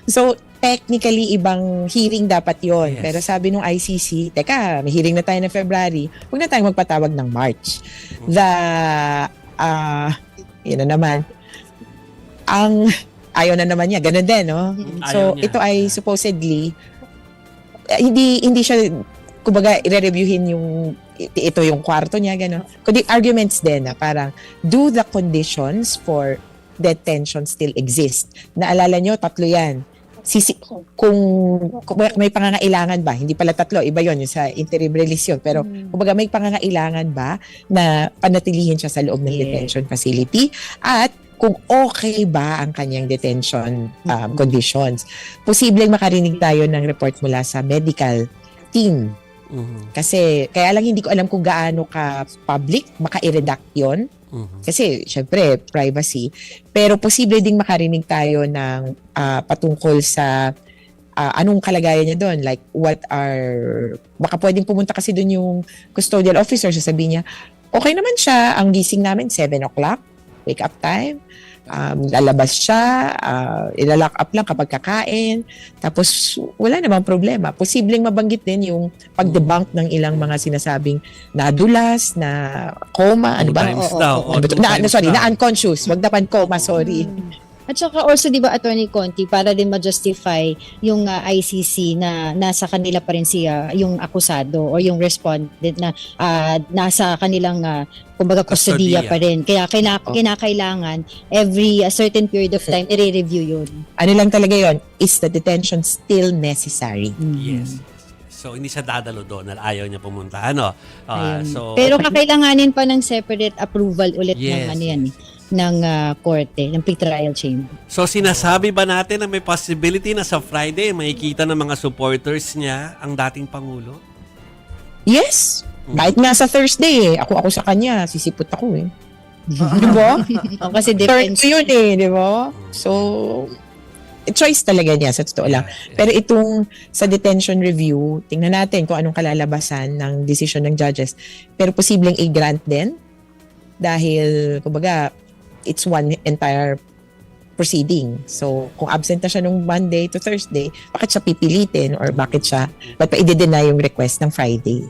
So, technically, ibang hearing dapat yon. Yes. Pero sabi nung ICC, teka, may hearing na tayo ng February, huwag na tayong magpatawag ng March. Yun na naman. Ayaw na naman niya. Ganun din, no? So, Ayaw niya. ito ay supposedly, hindi siya, kumbaga, i-reviewin yung, ito yung kwarto niya, gano'n. Kundi arguments din na parang, do the conditions for detention still exist? Naalala nyo, 3 yan. Kung may pangangailangan ba, hindi pala 3, iba yon yung sa interim release yun, pero kumbaga may pangangailangan ba na panatilihin siya sa loob ng detention facility at kung okay ba ang kanyang detention conditions. Posibleng makarinig tayo ng report mula sa medical team. Kasi, kaya lang hindi ko alam kung gaano ka public, maka-i-redact yun. Kasi, syempre, privacy. Pero posible ding makarinig tayo ng patungkol sa anong kalagayan niya doon. Like, baka pwedeng pumunta kasi doon yung custodial officer, sasabihin niya, okay naman siya, ang gising namin, 7 o'clock, wake up time. Lalabas siya, ilalock up lang kapag kakain, tapos wala namang problema. Posibleng mabanggit din yung pag-debunk ng ilang mga sinasabing nadulas, na coma, ano ba? Na-unconscious, wag naman coma, sorry. At saka also, di ba, Attorney Conti, para din ma-justify yung ICC na nasa kanila pa rin siya, yung akusado o yung respondent na nasa kanilang, kumbaga, kustodiya pa rin. Kaya kinakailangan every certain period of time, i-review yun. Ano lang talaga yon? Is the detention still necessary? Yes. So, hindi siya dadalo doon na ayaw niya pumunta. Pero kakailanganin pa ng separate approval ulit ng ano yan ng korte, ng pre-trial chamber. So, sinasabi ba natin na may possibility na sa Friday makikita ng mga supporters niya ang dating Pangulo? Yes. Kahit nga sa Thursday, ako sa kanya, sisipot ako eh. Di ba? Kasi depends. Yun eh, di ba? So, choice talaga niya, sa totoo lang. Pero itong sa detention review, tingnan natin kung anong kalalabasan ng decision ng judges. Pero posibleng i-grant din dahil, kumbaga, it's one entire proceeding. So, kung absent na siya nung Monday to Thursday, bakit siya pipilitin or bakit siya i-deny yung request ng Friday?